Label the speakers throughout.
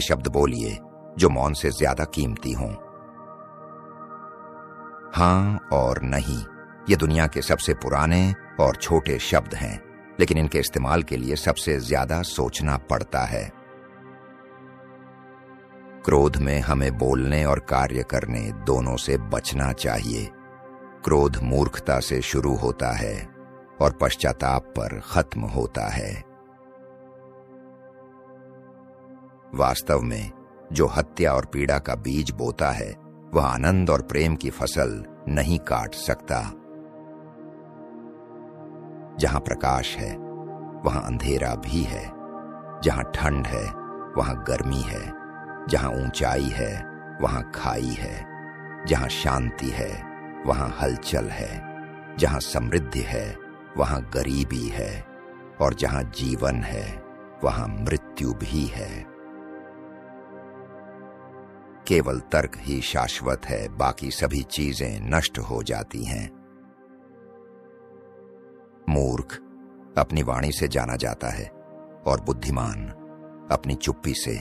Speaker 1: शब्द बोलिए जो मौन से ज्यादा कीमती हों। हाँ और नहीं, ये दुनिया के सबसे पुराने और छोटे शब्द हैं, लेकिन इनके इस्तेमाल के लिए सबसे ज्यादा सोचना पड़ता है। क्रोध में हमें बोलने और कार्य करने दोनों से बचना चाहिए। क्रोध मूर्खता से शुरू होता है और पश्चाताप पर खत्म होता है। वास्तव में जो हत्या और पीड़ा का बीज बोता है वह आनंद और प्रेम की फसल नहीं काट सकता। जहां प्रकाश है वहां अंधेरा भी है, जहां ठंड है वहां गर्मी है, जहां ऊंचाई है वहां खाई है, जहां शांति है वहां हलचल है, जहां समृद्धि है वहां गरीबी है, और जहां जीवन है वहां मृत्यु भी है। केवल तर्क ही शाश्वत है, बाकी सभी चीजें नष्ट हो जाती हैं। मूर्ख अपनी वाणी से जाना जाता है और बुद्धिमान अपनी चुप्पी से।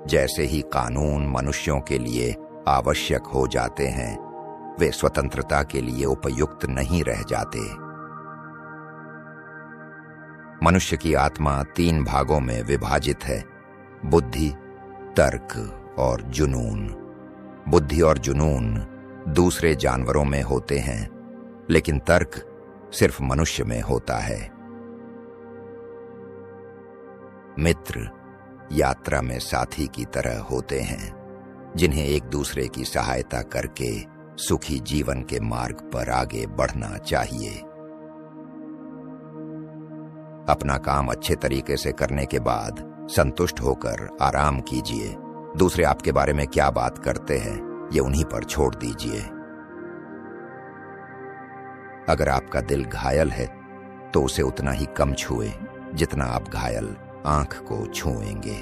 Speaker 1: जैसे ही कानून मनुष्यों के लिए आवश्यक हो जाते हैं, वे स्वतंत्रता के लिए उपयुक्त नहीं रह जाते। मनुष्य की आत्मा 3 भागों में विभाजित है: बुद्धि, तर्क और जुनून। बुद्धि और जुनून दूसरे जानवरों में होते हैं, लेकिन तर्क सिर्फ मनुष्य में होता है। मित्र यात्रा में साथी की तरह होते हैं, जिन्हें एक दूसरे की सहायता करके सुखी जीवन के मार्ग पर आगे बढ़ना चाहिए। अपना काम अच्छे तरीके से करने के बाद संतुष्ट होकर आराम कीजिए। दूसरे आपके बारे में क्या बात करते हैं ये उन्हीं पर छोड़ दीजिए। अगर आपका दिल घायल है तो उसे उतना ही कम छुए जितना आप घायल आंख को छुएंगे।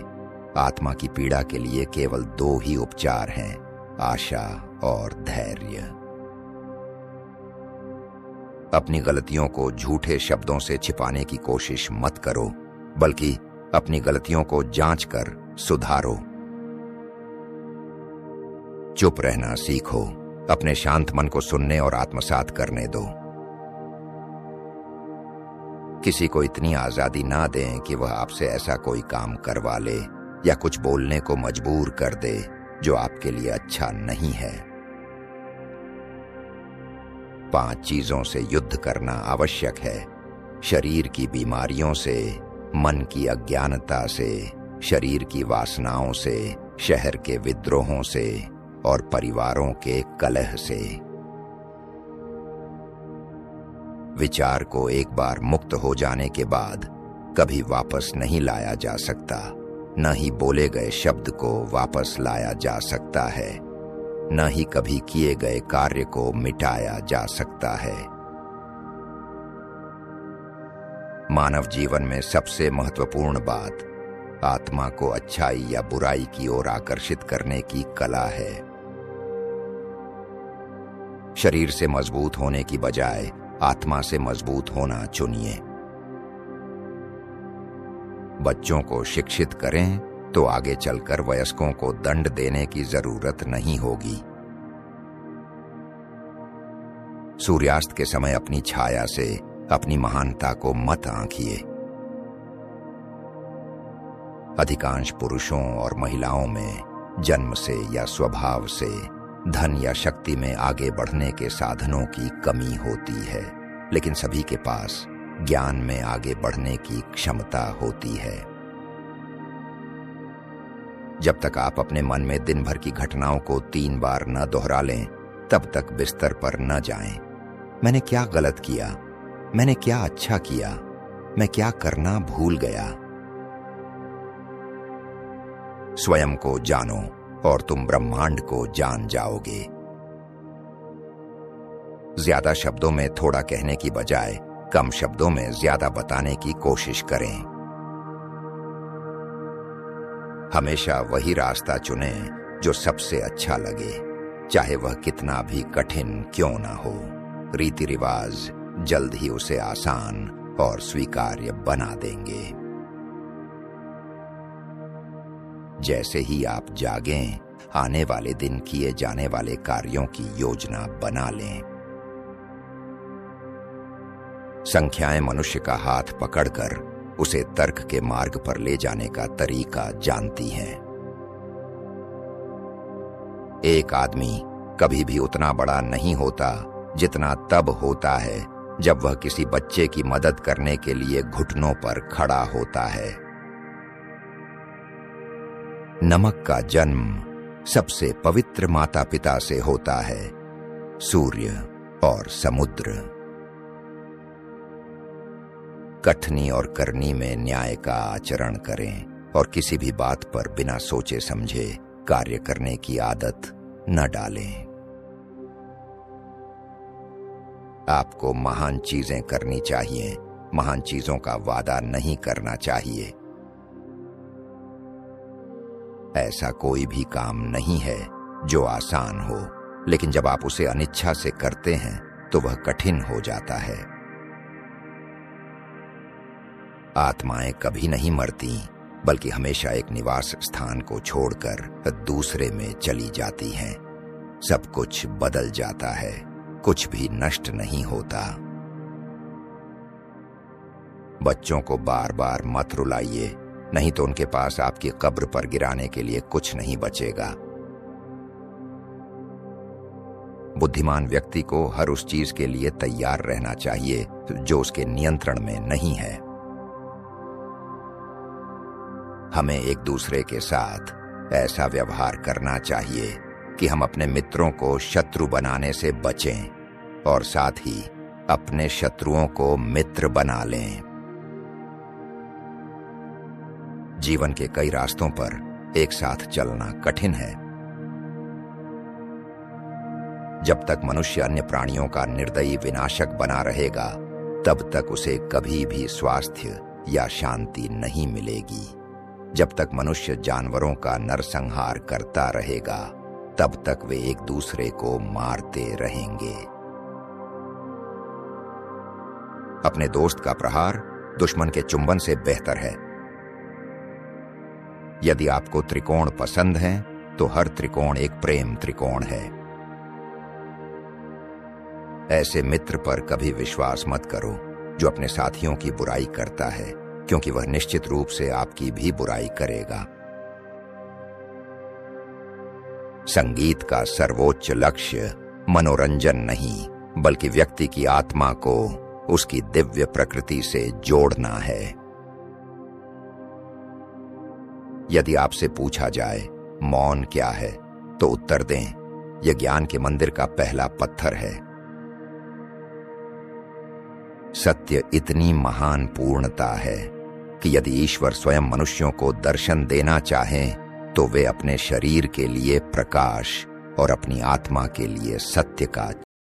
Speaker 1: आत्मा की पीड़ा के लिए केवल 2 ही उपचार हैं: आशा और धैर्य। अपनी गलतियों को झूठे शब्दों से छिपाने की कोशिश मत करो, बल्कि अपनी गलतियों को जांच कर सुधारो। चुप रहना सीखो, अपने शांत मन को सुनने और आत्मसात करने दो। किसी को इतनी आजादी ना दें कि वह आपसे ऐसा कोई काम करवा ले या कुछ बोलने को मजबूर कर दे जो आपके लिए अच्छा नहीं है। 5 चीजों से युद्ध करना आवश्यक है: शरीर की बीमारियों से, मन की अज्ञानता से, शरीर की वासनाओं से, शहर के विद्रोहों से और परिवारों के कलह से। विचार को एक बार मुक्त हो जाने के बाद कभी वापस नहीं लाया जा सकता। न ही बोले गए शब्द को वापस लाया जा सकता है, न ही कभी किए गए कार्य को मिटाया जा सकता है। मानव जीवन में सबसे महत्वपूर्ण बात आत्मा को अच्छाई या बुराई की ओर आकर्षित करने की कला है। शरीर से मजबूत होने की बजाय आत्मा से मजबूत होना चुनिए। बच्चों को शिक्षित करें तो आगे चलकर वयस्कों को दंड देने की जरूरत नहीं होगी। सूर्यास्त के समय अपनी छाया से अपनी महानता को मत आंकिए। अधिकांश पुरुषों और महिलाओं में जन्म से या स्वभाव से धन या शक्ति में आगे बढ़ने के साधनों की कमी होती है, लेकिन सभी के पास ज्ञान में आगे बढ़ने की क्षमता होती है। जब तक आप अपने मन में दिन भर की घटनाओं को 3 बार न दोहरा लें, तब तक बिस्तर पर न जाएं। मैंने क्या गलत किया? मैंने क्या अच्छा किया? मैं क्या करना भूल गया? स्वयं को जानो और तुम ब्रह्मांड को जान जाओगे। ज्यादा शब्दों में थोड़ा कहने की बजाय कम शब्दों में ज्यादा बताने की कोशिश करें। हमेशा वही रास्ता चुनें जो सबसे अच्छा लगे, चाहे वह कितना भी कठिन क्यों ना हो। रीति रिवाज जल्द ही उसे आसान और स्वीकार्य बना देंगे। जैसे ही आप जागें, आने वाले दिन किए जाने वाले कार्यों की योजना बना लें। संख्याएं मनुष्य का हाथ पकड़कर उसे तर्क के मार्ग पर ले जाने का तरीका जानती हैं। एक आदमी कभी भी उतना बड़ा नहीं होता जितना तब होता है जब वह किसी बच्चे की मदद करने के लिए घुटनों पर खड़ा होता है। नमक का जन्म सबसे पवित्र माता पिता से होता है, सूर्य और समुद्र। कठनी और करनी में न्याय का आचरण करें और किसी भी बात पर बिना सोचे समझे कार्य करने की आदत न डालें। आपको महान चीजें करनी चाहिए, महान चीजों का वादा नहीं करना चाहिए। ऐसा कोई भी काम नहीं है जो आसान हो, लेकिन जब आप उसे अनिच्छा से करते हैं तो वह कठिन हो जाता है। आत्माएं कभी नहीं मरती, बल्कि हमेशा एक निवास स्थान को छोड़कर दूसरे में चली जाती हैं। सब कुछ बदल जाता है, कुछ भी नष्ट नहीं होता। बच्चों को बार बार मत रुलाइए, नहीं तो उनके पास आपकी कब्र पर गिराने के लिए कुछ नहीं बचेगा। बुद्धिमान व्यक्ति को हर उस चीज के लिए तैयार रहना चाहिए जो उसके नियंत्रण में नहीं है। हमें एक दूसरे के साथ ऐसा व्यवहार करना चाहिए कि हम अपने मित्रों को शत्रु बनाने से बचें और साथ ही अपने शत्रुओं को मित्र बना लें। जीवन के कई रास्तों पर एक साथ चलना कठिन है। जब तक मनुष्य अन्य प्राणियों का निर्दयी विनाशक बना रहेगा, तब तक उसे कभी भी स्वास्थ्य या शांति नहीं मिलेगी। जब तक मनुष्य जानवरों का नरसंहार करता रहेगा, तब तक वे एक दूसरे को मारते रहेंगे। अपने दोस्त का प्रहार दुश्मन के चुंबन से बेहतर है। यदि आपको त्रिकोण पसंद हैं, तो हर त्रिकोण एक प्रेम त्रिकोण है। ऐसे मित्र पर कभी विश्वास मत करो जो अपने साथियों की बुराई करता है, क्योंकि वह निश्चित रूप से आपकी भी बुराई करेगा। संगीत का सर्वोच्च लक्ष्य मनोरंजन नहीं, बल्कि व्यक्ति की आत्मा को उसकी दिव्य प्रकृति से जोड़ना है। यदि आपसे पूछा जाए मौन क्या है, तो उत्तर दें, यह ज्ञान के मंदिर का पहला पत्थर है। सत्य इतनी महान पूर्णता है कि यदि ईश्वर स्वयं मनुष्यों को दर्शन देना चाहें, तो वे अपने शरीर के लिए प्रकाश और अपनी आत्मा के लिए सत्य का